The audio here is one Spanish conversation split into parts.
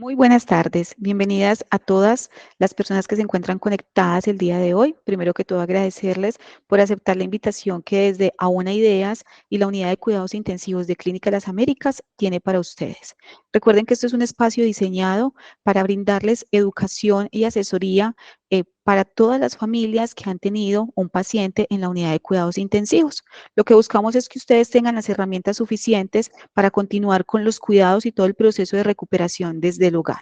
Muy buenas tardes, bienvenidas a todas las personas que se encuentran conectadas el día de hoy. Primero que todo, agradecerles por aceptar la invitación que desde Auna Ideas y la Unidad de Cuidados Intensivos de Clínica Las Américas tiene para ustedes. Recuerden que esto es un espacio diseñado para brindarles educación y asesoría para todas las familias que han tenido un paciente en la unidad de cuidados intensivos. Lo que buscamos es que ustedes tengan las herramientas suficientes para continuar con los cuidados y todo el proceso de recuperación desde el hogar.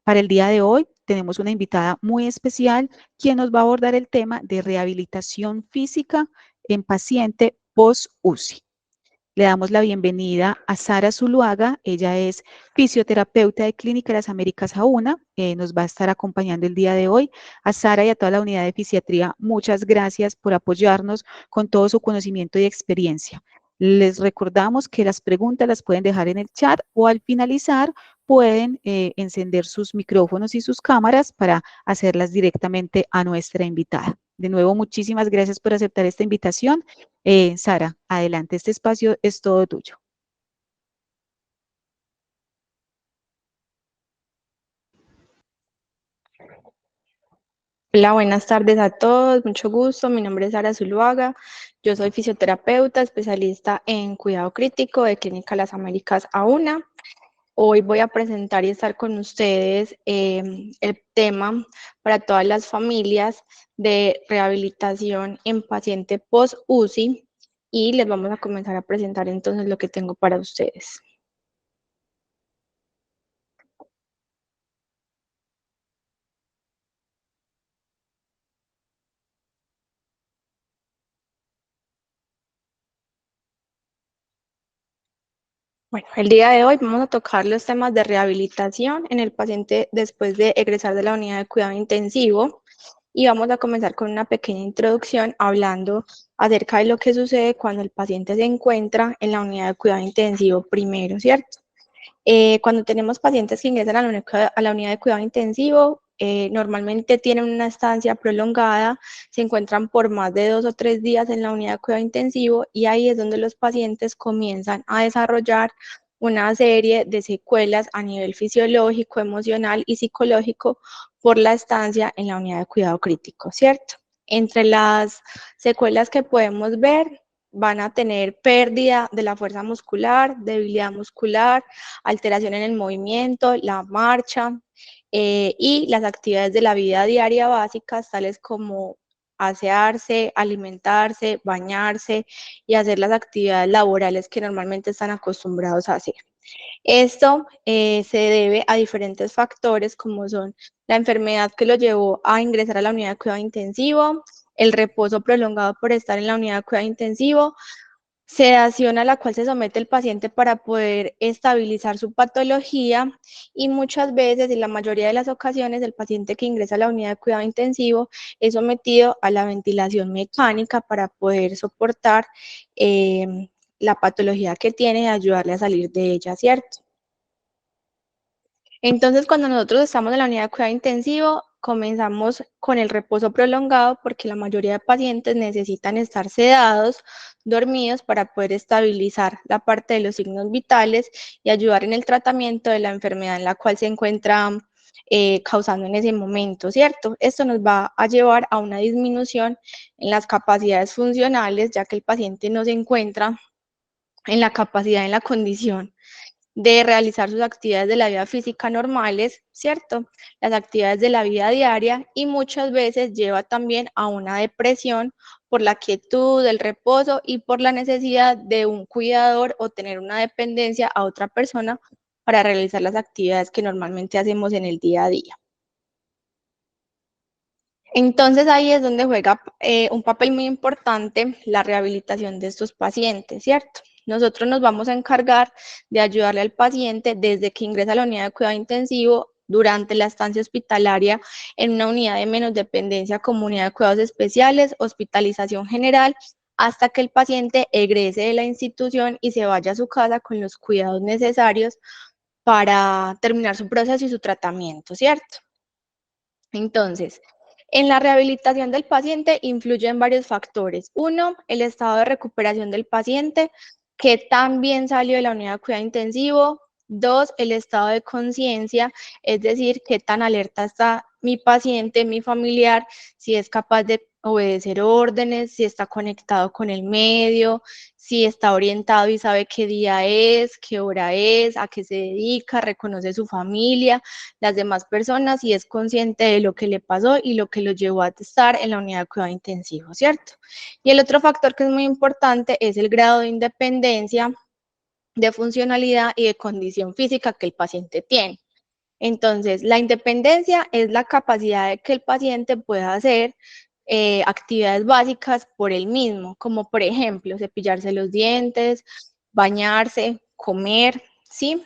Para el día de hoy tenemos una invitada muy especial quien nos va a abordar el tema de rehabilitación física en paciente post-UCI. Le damos la bienvenida a Sara Zuluaga. Ella es fisioterapeuta de Clínica Las Américas AUNA. Nos va a estar acompañando el día de hoy. A Sara y a toda la unidad de fisiatría, muchas gracias por apoyarnos con todo su conocimiento y experiencia. Les recordamos que las preguntas las pueden dejar en el chat o al finalizar pueden encender sus micrófonos y sus cámaras para hacerlas directamente a nuestra invitada. De nuevo, muchísimas gracias por aceptar esta invitación. Sara, adelante, este espacio es todo tuyo. Hola, buenas tardes a todos, mucho gusto. Mi nombre es Sara Zuluaga. Yo soy fisioterapeuta, especialista en cuidado crítico de Clínica Las Américas AUNA. Hoy voy a presentar y estar con ustedes el tema para todas las familias de rehabilitación en paciente post-UCI y les vamos a comenzar a presentar entonces lo que tengo para ustedes. Bueno, el día de hoy vamos a tocar los temas de rehabilitación en el paciente después de egresar de la unidad de cuidado intensivo y vamos a comenzar con una pequeña introducción hablando acerca de lo que sucede cuando el paciente se encuentra en la unidad de cuidado intensivo primero, ¿cierto? Cuando tenemos pacientes que ingresan a la unidad de cuidado intensivo, normalmente tienen una estancia prolongada, se encuentran por más de 2 o 3 días en la unidad de cuidado intensivo y ahí es donde los pacientes comienzan a desarrollar una serie de secuelas a nivel fisiológico, emocional y psicológico por la estancia en la unidad de cuidado crítico, ¿cierto? Entre las secuelas que podemos ver, van a tener pérdida de la fuerza muscular, debilidad muscular, alteración en el movimiento, la marcha y las actividades de la vida diaria básicas, tales como asearse, alimentarse, bañarse y hacer las actividades laborales que normalmente están acostumbrados a hacer. Esto se debe a diferentes factores como son la enfermedad que lo llevó a ingresar a la unidad de cuidado intensivo, el reposo prolongado por estar en la unidad de cuidado intensivo, sedación a la cual se somete el paciente para poder estabilizar su patología y muchas veces, en la mayoría de las ocasiones, el paciente que ingresa a la unidad de cuidado intensivo es sometido a la ventilación mecánica para poder soportar la patología que tiene y ayudarle a salir de ella, ¿cierto? Entonces, cuando nosotros estamos en la unidad de cuidado intensivo, comenzamos con el reposo prolongado porque la mayoría de pacientes necesitan estar sedados, dormidos para poder estabilizar la parte de los signos vitales y ayudar en el tratamiento de la enfermedad en la cual se encuentra causando en ese momento, ¿cierto? Esto nos va a llevar a una disminución en las capacidades funcionales, ya que el paciente no se encuentra en la capacidad, en la condición de realizar sus actividades de la vida física normales, ¿cierto? Las actividades de la vida diaria y muchas veces lleva también a una depresión por la quietud, el reposo y por la necesidad de un cuidador o tener una dependencia a otra persona para realizar las actividades que normalmente hacemos en el día a día. Entonces ahí es donde juega un papel muy importante la rehabilitación de estos pacientes, ¿cierto? Nosotros nos vamos a encargar de ayudarle al paciente desde que ingresa a la unidad de cuidado intensivo, durante la estancia hospitalaria en una unidad de menos dependencia como unidad de cuidados especiales, hospitalización general, hasta que el paciente egrese de la institución y se vaya a su casa con los cuidados necesarios para terminar su proceso y su tratamiento, ¿cierto? Entonces, en la rehabilitación del paciente influyen varios factores. Uno, el estado de recuperación del paciente, que también salió de la unidad de cuidado intensivo, 2, el estado de conciencia, es decir, qué tan alerta está mi paciente, mi familiar, si es capaz de obedecer órdenes, si está conectado con el medio, si está orientado y sabe qué día es, qué hora es, a qué se dedica, reconoce su familia, las demás personas y es consciente de lo que le pasó y lo que lo llevó a estar en la unidad de cuidado intensivo, ¿cierto? Y el otro factor que es muy importante es el grado de independencia, de funcionalidad y de condición física que el paciente tiene. Entonces, la independencia es la capacidad de que el paciente pueda hacer actividades básicas por él mismo, como por ejemplo cepillarse los dientes, bañarse, comer, ¿sí?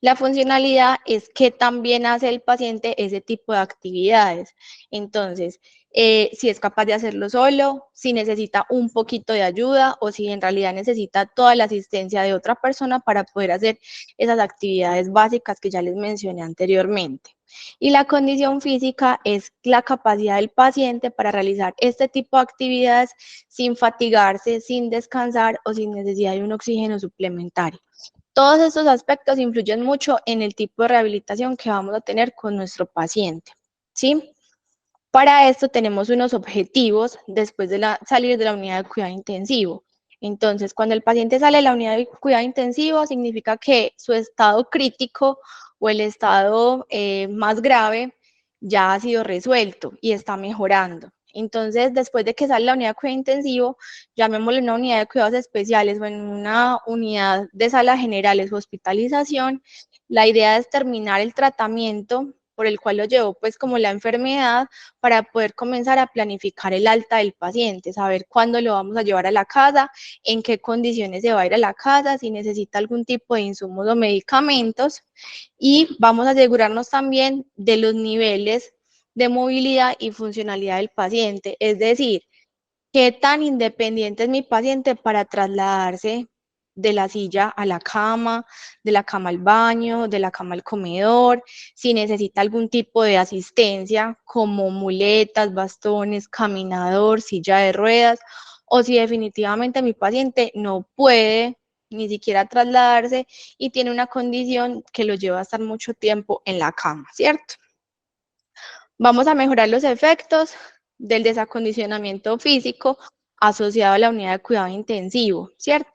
La funcionalidad es que también hace el paciente ese tipo de actividades. Entonces, si es capaz de hacerlo solo, si necesita un poquito de ayuda o si en realidad necesita toda la asistencia de otra persona para poder hacer esas actividades básicas que ya les mencioné anteriormente. Y la condición física es la capacidad del paciente para realizar este tipo de actividades sin fatigarse, sin descansar o sin necesidad de un oxígeno suplementario. Todos estos aspectos influyen mucho en el tipo de rehabilitación que vamos a tener con nuestro paciente, ¿sí? Para esto tenemos unos objetivos después de salir de la unidad de cuidado intensivo. Entonces, cuando el paciente sale de la unidad de cuidado intensivo, significa que su estado crítico o el estado más grave ya ha sido resuelto y está mejorando. Entonces, después de que sale la unidad de cuidado intensivo, llamémosle una unidad de cuidados especiales o en una unidad de sala generales o hospitalización, la idea es terminar el tratamiento por el cual lo llevó pues como la enfermedad para poder comenzar a planificar el alta del paciente, saber cuándo lo vamos a llevar a la casa, en qué condiciones se va a ir a la casa, si necesita algún tipo de insumos o medicamentos y vamos a asegurarnos también de los niveles de movilidad y funcionalidad del paciente, es decir, qué tan independiente es mi paciente para trasladarse de la silla a la cama, de la cama al baño, de la cama al comedor, si necesita algún tipo de asistencia como muletas, bastones, caminador, silla de ruedas, o si definitivamente mi paciente no puede ni siquiera trasladarse y tiene una condición que lo lleva a estar mucho tiempo en la cama, ¿cierto? Vamos a mejorar los efectos del desacondicionamiento físico asociado a la unidad de cuidado intensivo, ¿cierto?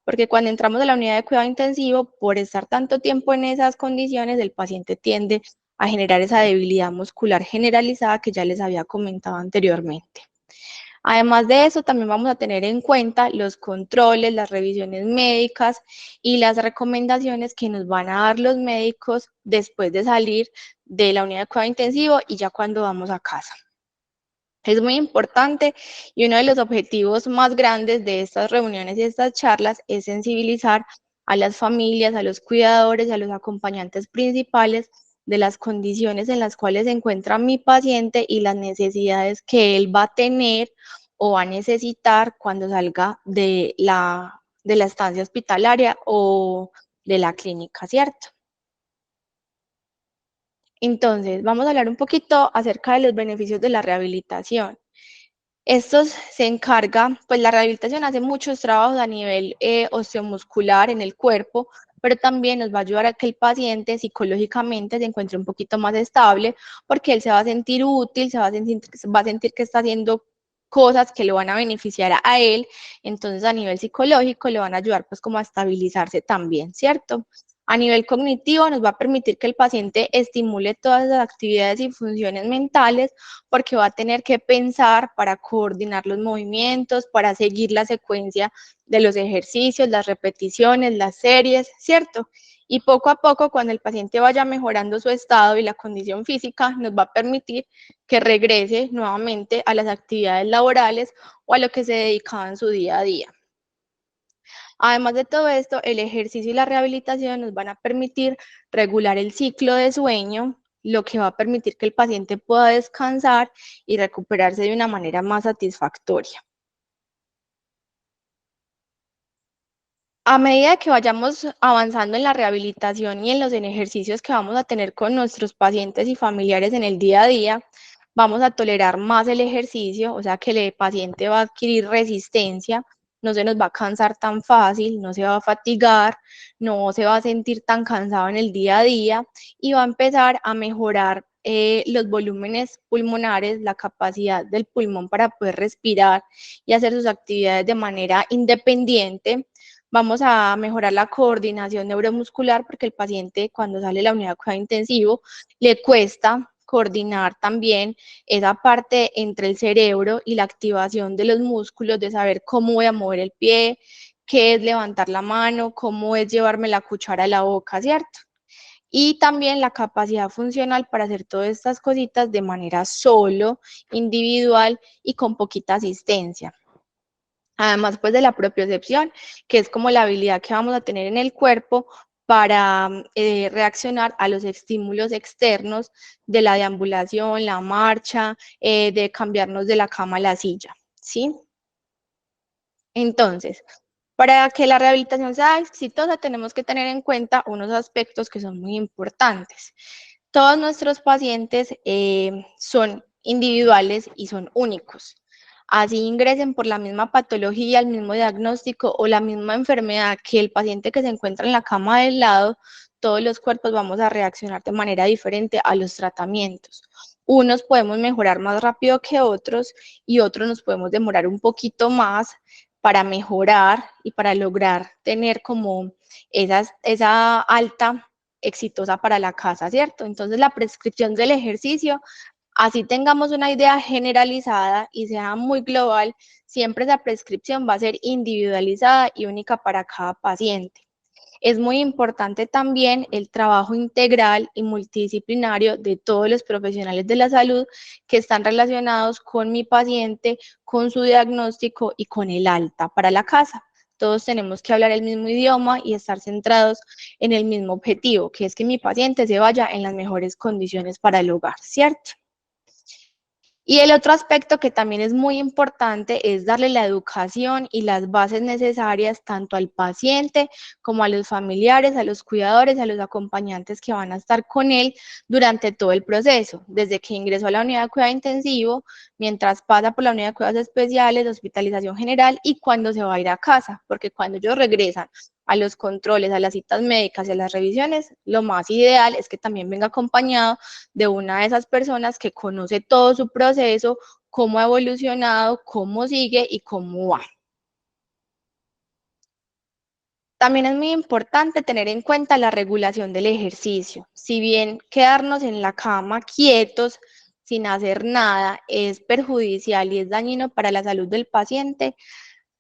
Porque cuando entramos a la unidad de cuidado intensivo, por estar tanto tiempo en esas condiciones, el paciente tiende a generar esa debilidad muscular generalizada que ya les había comentado anteriormente. Además de eso, también vamos a tener en cuenta los controles, las revisiones médicas y las recomendaciones que nos van a dar los médicos después de salir de la unidad de cuidado intensivo y ya cuando vamos a casa. Es muy importante y uno de los objetivos más grandes de estas reuniones y estas charlas es sensibilizar a las familias, a los cuidadores, a los acompañantes principales de las condiciones en las cuales se encuentra mi paciente y las necesidades que él va a tener o va a necesitar cuando salga de la estancia hospitalaria o de la clínica, ¿cierto? Entonces, vamos a hablar un poquito acerca de los beneficios de la rehabilitación. Estos se encarga, pues la rehabilitación hace muchos trabajos a nivel osteomuscular en el cuerpo, pero también nos va a ayudar a que el paciente psicológicamente se encuentre un poquito más estable, porque él se va a sentir útil, va a sentir que está haciendo cosas que lo van a beneficiar a él, entonces a nivel psicológico le van a ayudar pues como a estabilizarse también, ¿cierto? A nivel cognitivo nos va a permitir que el paciente estimule todas las actividades y funciones mentales porque va a tener que pensar para coordinar los movimientos, para seguir la secuencia de los ejercicios, las repeticiones, las series, ¿cierto? Y poco a poco, cuando el paciente vaya mejorando su estado y la condición física, nos va a permitir que regrese nuevamente a las actividades laborales o a lo que se dedicaba en su día a día. Además de todo esto, el ejercicio y la rehabilitación nos van a permitir regular el ciclo de sueño, lo que va a permitir que el paciente pueda descansar y recuperarse de una manera más satisfactoria. A medida que vayamos avanzando en la rehabilitación y en los ejercicios que vamos a tener con nuestros pacientes y familiares en el día a día, vamos a tolerar más el ejercicio, o sea que el paciente va a adquirir resistencia no se nos va a cansar tan fácil, no se va a fatigar, no se va a sentir tan cansado en el día a día y va a empezar a mejorar los volúmenes pulmonares, la capacidad del pulmón para poder respirar y hacer sus actividades de manera independiente. Vamos a mejorar la coordinación neuromuscular porque el paciente cuando sale de la unidad de cuidado intensivo le cuesta coordinar también esa parte entre el cerebro y la activación de los músculos, de saber cómo voy a mover el pie, qué es levantar la mano, cómo es llevarme la cuchara a la boca, ¿cierto? Y también la capacidad funcional para hacer todas estas cositas de manera solo, individual y con poquita asistencia. Además, pues de la propiocepción, que es como la habilidad que vamos a tener en el cuerpo para reaccionar a los estímulos externos de la deambulación, la marcha, de cambiarnos de la cama a la silla, ¿sí? Entonces, para que la rehabilitación sea exitosa, tenemos que tener en cuenta unos aspectos que son muy importantes. Todos nuestros pacientes son individuales y son únicos. Así ingresen por la misma patología, el mismo diagnóstico o la misma enfermedad que el paciente que se encuentra en la cama del lado, todos los cuerpos vamos a reaccionar de manera diferente a los tratamientos. Unos podemos mejorar más rápido que otros y otros nos podemos demorar un poquito más para mejorar y para lograr tener como esa alta exitosa para la casa, ¿cierto? Entonces la prescripción del ejercicio, así tengamos una idea generalizada y sea muy global, siempre esa prescripción va a ser individualizada y única para cada paciente. Es muy importante también el trabajo integral y multidisciplinario de todos los profesionales de la salud que están relacionados con mi paciente, con su diagnóstico y con el alta para la casa. Todos tenemos que hablar el mismo idioma y estar centrados en el mismo objetivo, que es que mi paciente se vaya en las mejores condiciones para el hogar, ¿cierto? Y el otro aspecto que también es muy importante es darle la educación y las bases necesarias tanto al paciente como a los familiares, a los cuidadores, a los acompañantes que van a estar con él durante todo el proceso, desde que ingresó a la unidad de cuidado intensivo, mientras pasa por la unidad de cuidados especiales, hospitalización general y cuando se va a ir a casa, porque cuando ellos regresan a los controles, a las citas médicas y a las revisiones, lo más ideal es que también venga acompañado de una de esas personas que conoce todo su proceso, cómo ha evolucionado, cómo sigue y cómo va. También es muy importante tener en cuenta la regulación del ejercicio. Si bien quedarnos en la cama quietos, sin hacer nada, es perjudicial y es dañino para la salud del paciente,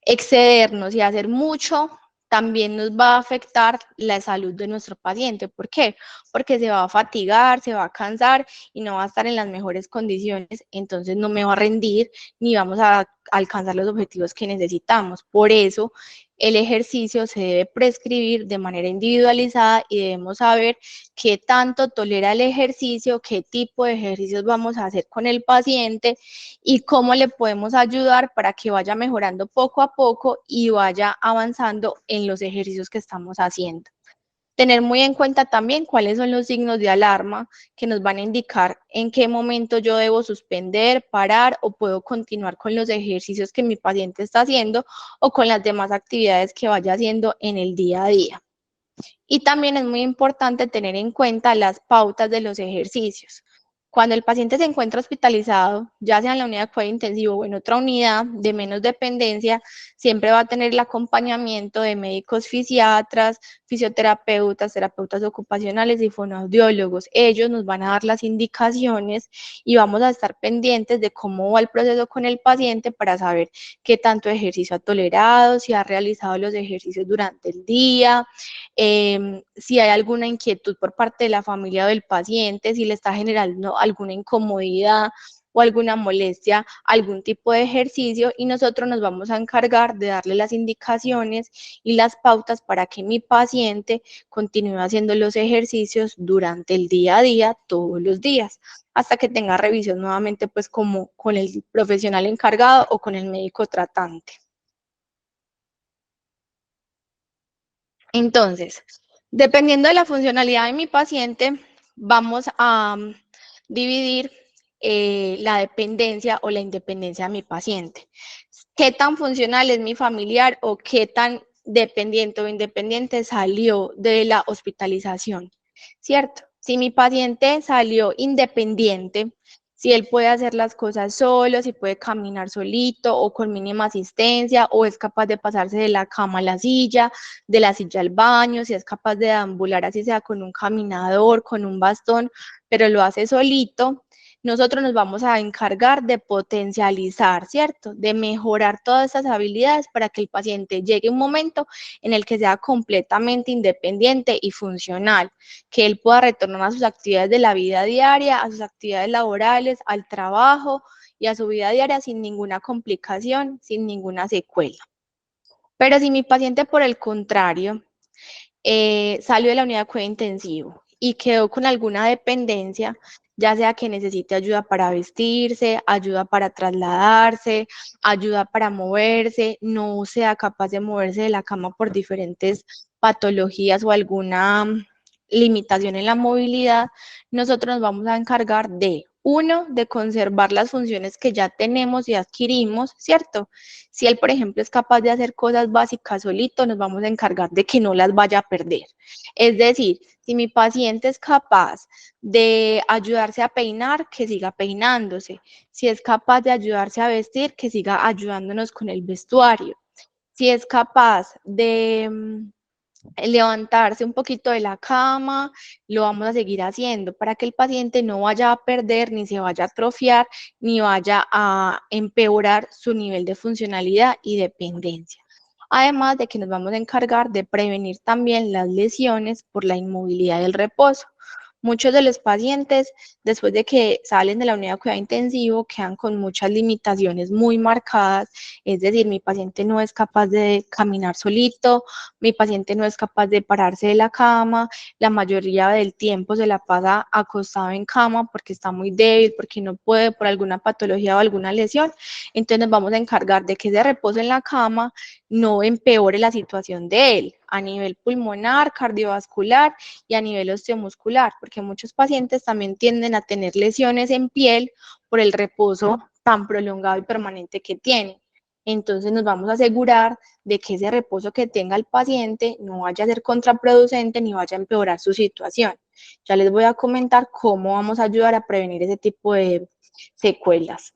excedernos y hacer mucho también nos va a afectar la salud de nuestro paciente. ¿Por qué? Porque se va a fatigar, se va a cansar y no va a estar en las mejores condiciones, entonces no me va a rendir ni vamos a alcanzar los objetivos que necesitamos. Por eso, el ejercicio se debe prescribir de manera individualizada y debemos saber qué tanto tolera el ejercicio, qué tipo de ejercicios vamos a hacer con el paciente y cómo le podemos ayudar para que vaya mejorando poco a poco y vaya avanzando en los ejercicios que estamos haciendo. Tener muy en cuenta también cuáles son los signos de alarma que nos van a indicar en qué momento yo debo suspender, parar o puedo continuar con los ejercicios que mi paciente está haciendo o con las demás actividades que vaya haciendo en el día a día. Y también es muy importante tener en cuenta las pautas de los ejercicios. Cuando el paciente se encuentra hospitalizado, ya sea en la unidad de cuidado intensivo o en otra unidad de menos dependencia, siempre va a tener el acompañamiento de médicos fisiatras, fisioterapeutas, terapeutas ocupacionales y fonoaudiólogos. Ellos nos van a dar las indicaciones y vamos a estar pendientes de cómo va el proceso con el paciente para saber qué tanto ejercicio ha tolerado, si ha realizado los ejercicios durante el día, si hay alguna inquietud por parte de la familia o del paciente, si le está generando alguna incomodidad o alguna molestia, algún tipo de ejercicio y nosotros nos vamos a encargar de darle las indicaciones y las pautas para que mi paciente continúe haciendo los ejercicios durante el día a día, todos los días, hasta que tenga revisión nuevamente pues como con el profesional encargado o con el médico tratante. Entonces, dependiendo de la funcionalidad de mi paciente, vamos a dividir la dependencia o la independencia de mi paciente. qué tan funcional es mi familiar o qué tan dependiente o independiente salió de la hospitalización, ¿cierto? Si mi paciente salió independiente, si él puede hacer las cosas solo, si puede caminar solito o con mínima asistencia, o es capaz de pasarse de la cama a la silla, de la silla al baño, si es capaz de deambular así sea con un caminador, con un bastón, pero lo hace solito, nosotros nos vamos a encargar de potencializar, ¿cierto? De mejorar todas estas habilidades para que el paciente llegue a un momento en el que sea completamente independiente y funcional, que él pueda retornar a sus actividades de la vida diaria, a sus actividades laborales, al trabajo y a su vida diaria sin ninguna complicación, sin ninguna secuela. Pero si mi paciente, por el contrario, salió de la unidad de cuidado intensivo y quedó con alguna dependencia, ya sea que necesite ayuda para vestirse, ayuda para trasladarse, ayuda para moverse, no sea capaz de moverse de la cama por diferentes patologías o alguna limitación en la movilidad, nosotros nos vamos a encargar de, uno, de conservar las funciones que ya tenemos y adquirimos, ¿cierto? Si él, por ejemplo, es capaz de hacer cosas básicas solito, nos vamos a encargar de que no las vaya a perder. Es decir, si mi paciente es capaz de ayudarse a peinar, que siga peinándose. Si es capaz de ayudarse a vestir, que siga ayudándonos con el vestuario. Si es capaz de levantarse un poquito de la cama, lo vamos a seguir haciendo para que el paciente no vaya a perder, ni se vaya a atrofiar, ni vaya a empeorar su nivel de funcionalidad y dependencia. Además de que nos vamos a encargar de prevenir también las lesiones por la inmovilidad del reposo. Muchos de los pacientes, después de que salen de la unidad de cuidado intensivo, quedan con muchas limitaciones muy marcadas, es decir, mi paciente no es capaz de caminar solito, mi paciente no es capaz de pararse de la cama, la mayoría del tiempo se la pasa acostado en cama porque está muy débil, porque no puede por alguna patología o alguna lesión. Entonces nos vamos a encargar de que ese reposo en la cama no empeore la situación de él a nivel pulmonar, cardiovascular y a nivel osteomuscular, porque muchos pacientes también tienden a tener lesiones en piel por el reposo tan prolongado y permanente que tienen. Entonces nos vamos a asegurar de que ese reposo que tenga el paciente no vaya a ser contraproducente ni vaya a empeorar su situación. Ya les voy a comentar cómo vamos a ayudar a prevenir ese tipo de secuelas.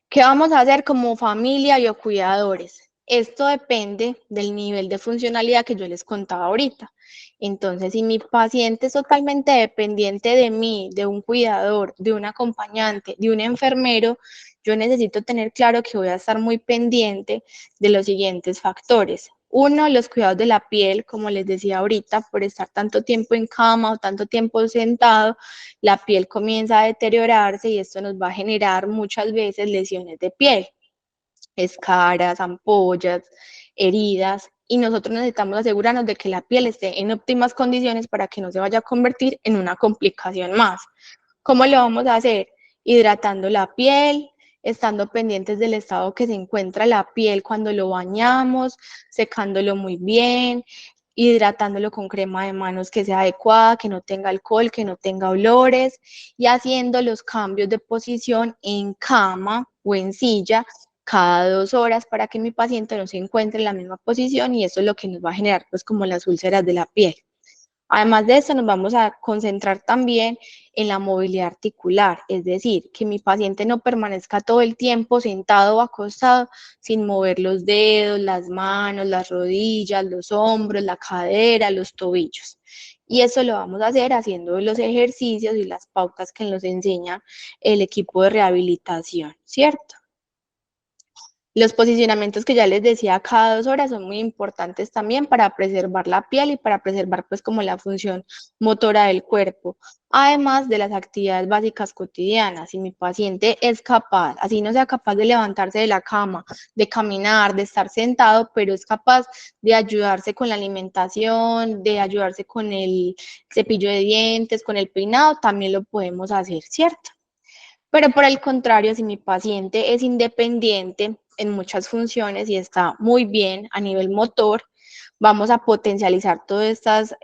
¿Qué vamos a hacer como familia y o cuidadores? Esto depende del nivel de funcionalidad que yo les contaba ahorita. Entonces, si mi paciente es totalmente dependiente de mí, de un cuidador, de un acompañante, de un enfermero, yo necesito tener claro que voy a estar muy pendiente de los siguientes factores. Uno, los cuidados de la piel, como les decía ahorita, por estar tanto tiempo en cama o tanto tiempo sentado, la piel comienza a deteriorarse y esto nos va a generar muchas veces lesiones de piel, escaras, ampollas, heridas, y nosotros necesitamos asegurarnos de que la piel esté en óptimas condiciones para que no se vaya a convertir en una complicación más. ¿Cómo lo vamos a hacer? Hidratando la piel, estando pendientes del estado que se encuentra la piel cuando lo bañamos, secándolo muy bien, hidratándolo con crema de manos que sea adecuada, que no tenga alcohol, que no tenga olores, y haciendo los cambios de posición en cama o en silla cada 2 horas para que mi paciente no se encuentre en la misma posición, y eso es lo que nos va a generar pues como las úlceras de la piel. Además de eso, nos vamos a concentrar también en la movilidad articular, es decir, que mi paciente no permanezca todo el tiempo sentado o acostado sin mover los dedos, las manos, las rodillas, los hombros, la cadera, los tobillos. Y eso lo vamos a hacer haciendo los ejercicios y las pautas que nos enseña el equipo de rehabilitación, ¿cierto? Los posicionamientos que ya les decía cada 2 horas son muy importantes también para preservar la piel y para preservar pues como la función motora del cuerpo, además de las actividades básicas cotidianas. Si mi paciente es capaz, así no sea capaz de levantarse de la cama, de caminar, de estar sentado, pero es capaz de ayudarse con la alimentación, de ayudarse con el cepillo de dientes, con el peinado, también lo podemos hacer, ¿cierto? Pero por el contrario, si mi paciente es independiente en muchas funciones y está muy bien a nivel motor, vamos a potencializar todas estas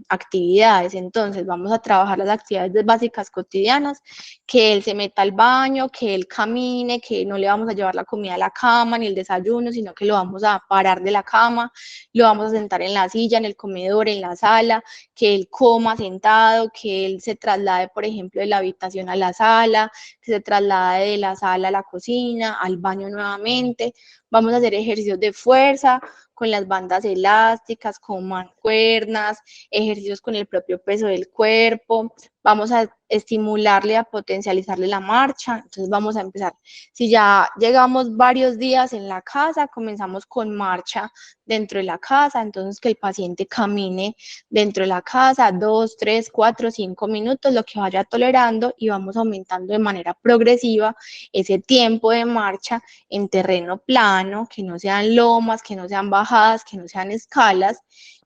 actividades. Entonces, vamos a trabajar las actividades básicas cotidianas, que él se meta al baño, que él camine, que no le vamos a llevar la comida a la cama ni el desayuno, sino que lo vamos a parar de la cama, lo vamos a sentar en la silla, en el comedor, en la sala, que él coma sentado, que él se traslade, por ejemplo, de la habitación a la sala, que se traslade de la sala a la cocina, al baño nuevamente. Vamos a hacer ejercicios de fuerza con las bandas elásticas, con mancuernas, ejercicios con el propio peso del cuerpo. Vamos a estimularle, a potencializarle la marcha. Entonces vamos a empezar. Si ya llegamos varios días en la casa, comenzamos con marcha dentro de la casa. Entonces que el paciente camine dentro de la casa 2, 3, 4, 5 minutos, lo que vaya tolerando, y vamos aumentando de manera progresiva ese tiempo de marcha en terreno plano, que no sean lomas, que no sean bajadas, que no sean escalas.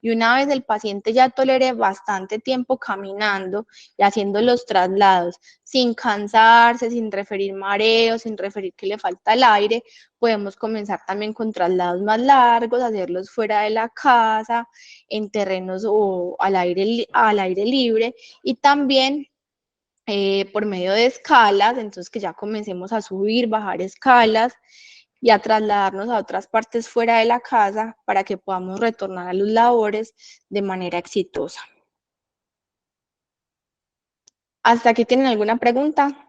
Y una vez el paciente ya tolere bastante tiempo caminando y haciendo los traslados sin cansarse, sin referir mareos, sin referir que le falta el aire, podemos comenzar también con traslados más largos, hacerlos fuera de la casa, en terrenos o al aire libre, y también por medio de escalas. Entonces que ya comencemos a subir, bajar escalas y a trasladarnos a otras partes fuera de la casa para que podamos retornar a los labores de manera exitosa. ¿Hasta aquí tienen alguna pregunta?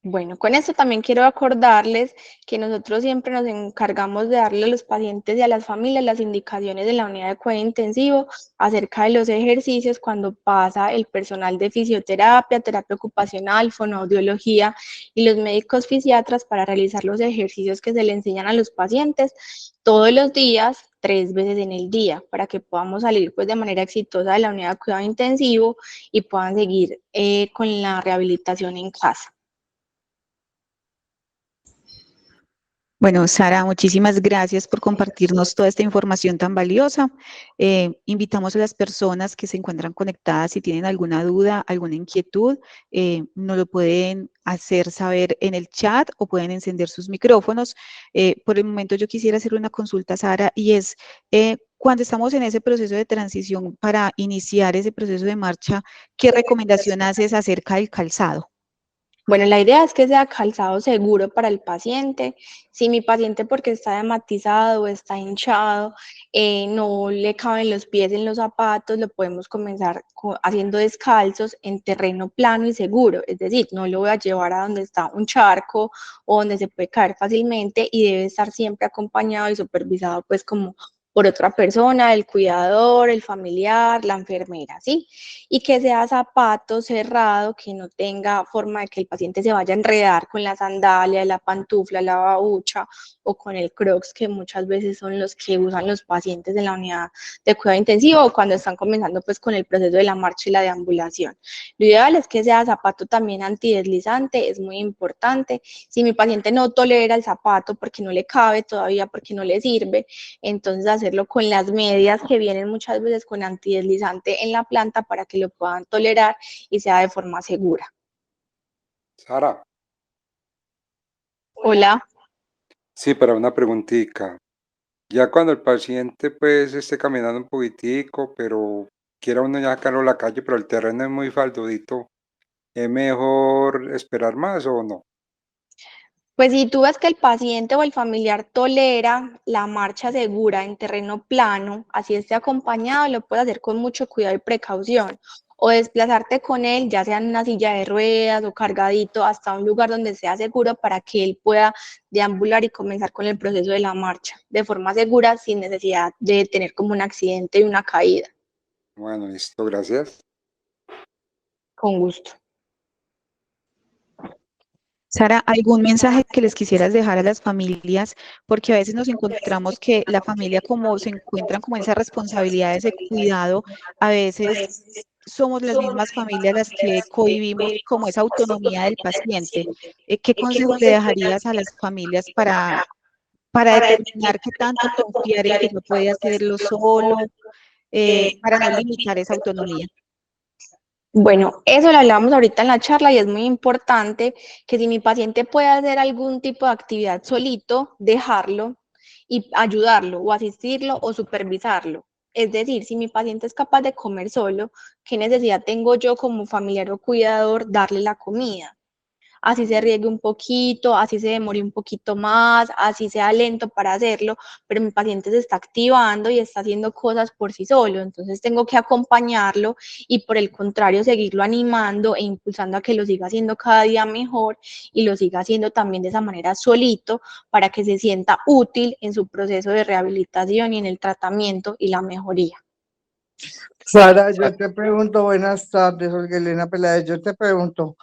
Bueno, con esto también quiero acordarles que nosotros siempre nos encargamos de darle a los pacientes y a las familias las indicaciones de la unidad de cuidado intensivo acerca de los ejercicios cuando pasa el personal de fisioterapia, terapia ocupacional, fonoaudiología y los médicos fisiatras para realizar los ejercicios que se le enseñan a los pacientes todos los días, 3 veces en el día, para que podamos salir pues de manera exitosa de la unidad de cuidado intensivo y puedan seguir con la rehabilitación en casa. Bueno, Sara, muchísimas gracias por compartirnos toda esta información tan valiosa. Invitamos a las personas que se encuentran conectadas, si tienen alguna duda, alguna inquietud, nos lo pueden hacer saber en el chat o pueden encender sus micrófonos. Por el momento yo quisiera hacer una consulta, Sara, y es, cuando estamos en ese proceso de transición para iniciar ese proceso de marcha, ¿qué recomendación haces acerca del calzado? Bueno, la idea es que sea calzado seguro para el paciente. Si mi paciente, porque está dermatizado o está hinchado, no le caben los pies en los zapatos, lo podemos comenzar haciendo descalzos en terreno plano y seguro. Es decir, no lo voy a llevar a donde está un charco o donde se puede caer fácilmente, y debe estar siempre acompañado y supervisado pues como por otra persona, el cuidador, el familiar, la enfermera, ¿sí? Y que sea zapato cerrado, que no tenga forma de que el paciente se vaya a enredar con la sandalia, la pantufla, la babucha o con el crocs, que muchas veces son los que usan los pacientes en la unidad de cuidado intensivo o cuando están comenzando pues con el proceso de la marcha y la deambulación. Lo ideal es que sea zapato también antideslizante, es muy importante. Si mi paciente no tolera el zapato porque no le cabe todavía, porque no le sirve, entonces hacerlo con las medias que vienen muchas veces con antideslizante en la planta para que lo puedan tolerar y sea de forma segura. Sara, Hola. sí, para una preguntita. Ya cuando el paciente pues esté caminando un poquitico, pero quiera uno ya sacarlo a la calle, pero el terreno es muy faldudito, ¿es mejor esperar más o no? Pues si tú ves que el paciente o el familiar tolera la marcha segura en terreno plano, así esté acompañado, lo puedes hacer con mucho cuidado y precaución. O desplazarte con él, ya sea en una silla de ruedas o cargadito, hasta un lugar donde sea seguro para que él pueda deambular y comenzar con el proceso de la marcha de forma segura, sin necesidad de tener como un accidente y una caída. Bueno, listo, gracias. Con gusto. Sara, ¿algún mensaje que les quisieras dejar a las familias? Porque a veces nos encontramos que la familia, como se encuentran como en esa responsabilidad, ese cuidado, a veces somos las mismas familias las que cohibimos como esa autonomía del paciente. ¿Qué consejo le dejarías a las familias para determinar qué tanto confiar en que no puede hacerlo solo, para no limitar esa autonomía? Bueno, eso lo hablamos ahorita en la charla y es muy importante que si mi paciente puede hacer algún tipo de actividad solito, dejarlo y ayudarlo o asistirlo o supervisarlo. Es decir, si mi paciente es capaz de comer solo, ¿qué necesidad tengo yo como familiar o cuidador darle la comida? Así se riegue un poquito, así se demore un poquito más, así sea lento para hacerlo, pero mi paciente se está activando y está haciendo cosas por sí solo, entonces tengo que acompañarlo y por el contrario seguirlo animando e impulsando a que lo siga haciendo cada día mejor y lo siga haciendo también de esa manera solito para que se sienta útil en su proceso de rehabilitación y en el tratamiento y la mejoría. Sara, yo te pregunto, buenas tardes, Olga Elena Peláez, yo te pregunto,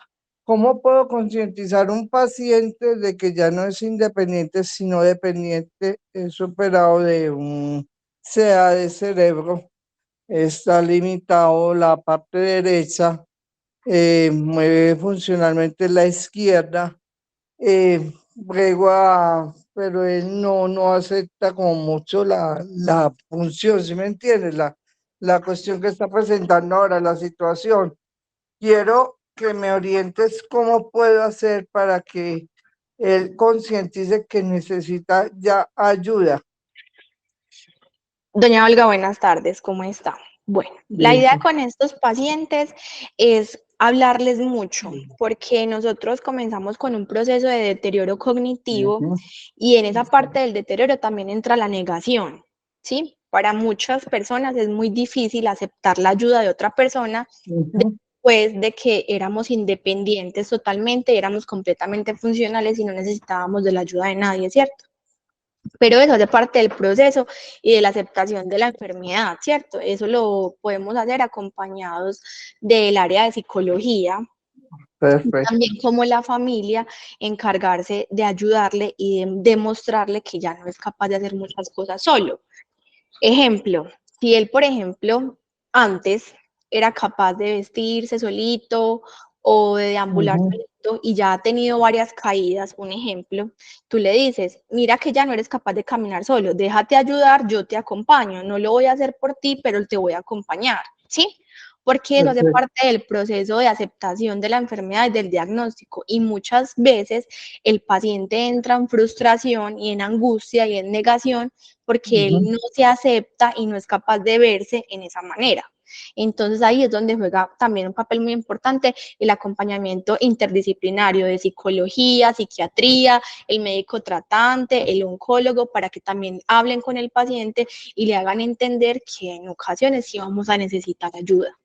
¿cómo puedo concientizar a un paciente de que ya no es independiente, sino dependiente, es superado de un CA de cerebro, está limitado la parte derecha, mueve funcionalmente la izquierda, pero él no acepta como mucho la función, ¿sí me entiendes? La cuestión que está presentando ahora, la situación. Quiero que me orientes cómo puedo hacer para que él concientice que necesita ya ayuda. Doña Olga, buenas tardes, ¿cómo está? Bueno, la Bien. idea con estos pacientes es hablarles mucho, porque nosotros comenzamos con un proceso de deterioro cognitivo Ujú, y en esa parte del deterioro también entra la negación, ¿sí? Para muchas personas es muy difícil aceptar la ayuda de otra persona ujú. después de que éramos independientes totalmente, éramos completamente funcionales y no necesitábamos de la ayuda de nadie, ¿cierto? Pero eso hace parte del proceso y de la aceptación de la enfermedad, ¿cierto? Eso lo podemos hacer acompañados del área de psicología, Perfecto. también como la familia, encargarse de ayudarle y de demostrarle que ya no es capaz de hacer muchas cosas solo. Ejemplo, si él, por ejemplo, antes era capaz de vestirse solito o de deambular Ujú, solito y ya ha tenido varias caídas, un ejemplo, tú le dices, mira que ya no eres capaz de caminar solo, déjate ayudar, yo te acompaño, no lo voy a hacer por ti, pero te voy a acompañar, ¿sí? Porque eso hace perfecto. parte del proceso de aceptación de la enfermedad y del diagnóstico y muchas veces el paciente entra en frustración y en angustia y en negación porque él Ujú. no se acepta y no es capaz de verse en esa manera. Entonces ahí es donde juega también un papel muy importante el acompañamiento interdisciplinario de psicología, psiquiatría, el médico tratante, el oncólogo, para que también hablen con el paciente y le hagan entender que en ocasiones sí vamos a necesitar ayuda.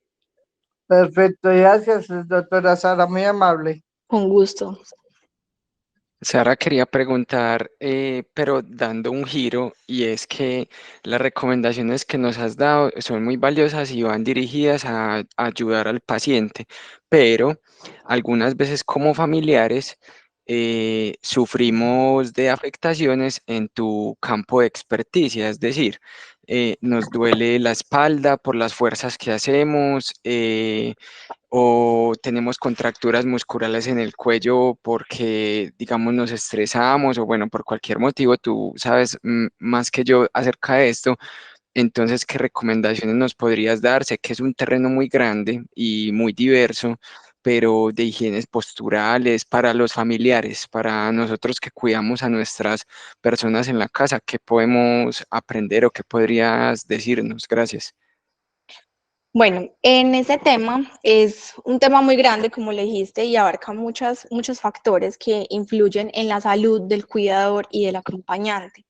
Perfecto, gracias, doctora Sara, muy amable. Con gusto. Sara quería preguntar, pero dando un giro, y es que las recomendaciones que nos has dado son muy valiosas y van dirigidas a ayudar al paciente, pero algunas veces como familiares sufrimos de afectaciones en tu campo de experticia, es decir, nos duele la espalda por las fuerzas que hacemos, o tenemos contracturas musculares en el cuello porque, digamos, nos estresamos o bueno, por cualquier motivo, tú sabes más que yo acerca de esto. Entonces, ¿qué recomendaciones nos podrías dar? Sé que es un terreno muy grande y muy diverso, pero de higienes posturales para los familiares, para nosotros que cuidamos a nuestras personas en la casa, ¿qué podemos aprender o qué podrías decirnos? Gracias. Bueno, en ese tema es un tema muy grande, como le dijiste, y abarca muchos factores que influyen en la salud del cuidador y del acompañante.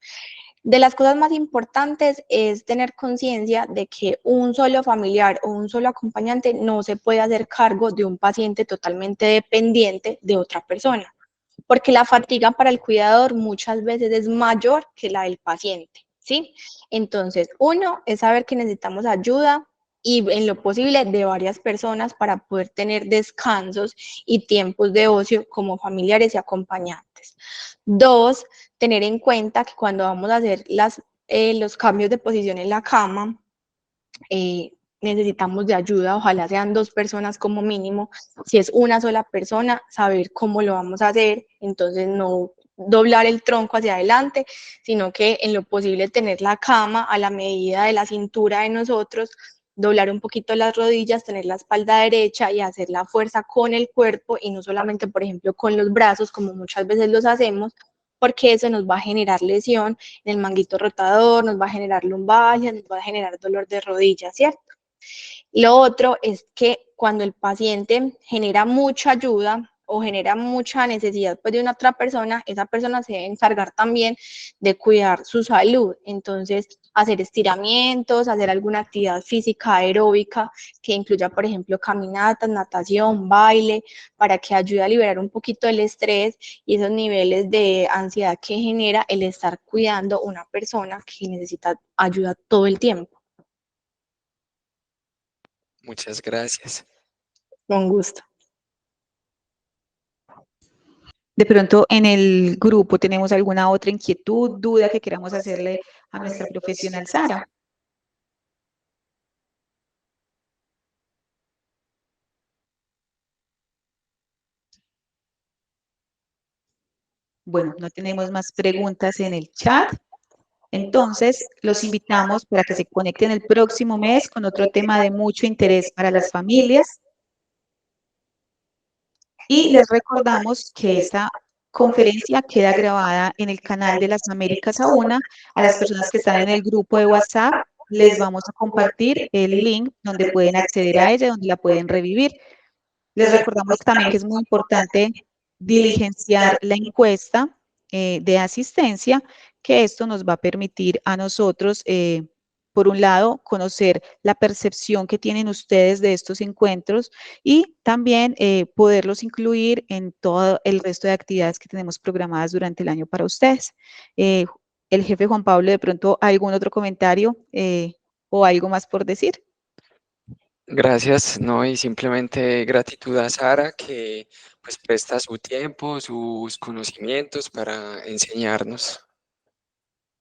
De las cosas más importantes es tener conciencia de que un solo familiar o un solo acompañante no se puede hacer cargo de un paciente totalmente dependiente de otra persona, porque la fatiga para el cuidador muchas veces es mayor que la del paciente, ¿sí? Entonces, uno es saber que necesitamos ayuda y en lo posible de varias personas para poder tener descansos y tiempos de ocio como familiares y acompañantes. Dos, tener en cuenta que cuando vamos a hacer los cambios de posición en la cama, necesitamos de ayuda, ojalá sean dos personas como mínimo. Si es una sola persona, saber cómo lo vamos a hacer, entonces no doblar el tronco hacia adelante, sino que en lo posible tener la cama a la medida de la cintura de nosotros, doblar un poquito las rodillas, tener la espalda derecha y hacer la fuerza con el cuerpo y no solamente, por ejemplo, con los brazos, como muchas veces los hacemos, porque eso nos va a generar lesión en el manguito rotador, nos va a generar lumbalgia, nos va a generar dolor de rodilla, ¿cierto? Lo otro es que cuando el paciente genera mucha ayuda o genera mucha necesidad pues, de una otra persona, esa persona se debe encargar también de cuidar su salud. Entonces, hacer estiramientos, hacer alguna actividad física aeróbica que incluya, por ejemplo, caminatas, natación, baile, para que ayude a liberar un poquito el estrés y esos niveles de ansiedad que genera el estar cuidando una persona que necesita ayuda todo el tiempo. Muchas gracias. Con gusto. De pronto en el grupo tenemos alguna otra inquietud, duda que queramos hacerle a nuestra profesional Sara. Bueno, no tenemos más preguntas en el chat. Entonces, los invitamos para que se conecten el próximo mes con otro tema de mucho interés para las familias. Y les recordamos que esta conferencia queda grabada en el canal de las Américas a una. A las personas que están en el grupo de WhatsApp, les vamos a compartir el link donde pueden acceder a ella, donde la pueden revivir. Les recordamos también que es muy importante diligenciar la encuesta de asistencia, que esto nos va a permitir a nosotros, por un lado, conocer la percepción que tienen ustedes de estos encuentros y también poderlos incluir en todo el resto de actividades que tenemos programadas durante el año para ustedes. El jefe Juan Pablo, de pronto, ¿algún otro comentario o algo más por decir? Gracias, ¿no? Y simplemente gratitud a Sara que pues presta su tiempo, sus conocimientos para enseñarnos.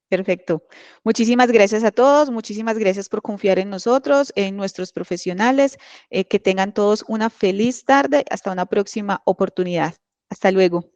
Perfecto. Muchísimas gracias a todos, muchísimas gracias por confiar en nosotros, en nuestros profesionales. Que tengan todos una feliz tarde. Hasta una próxima oportunidad. Hasta luego.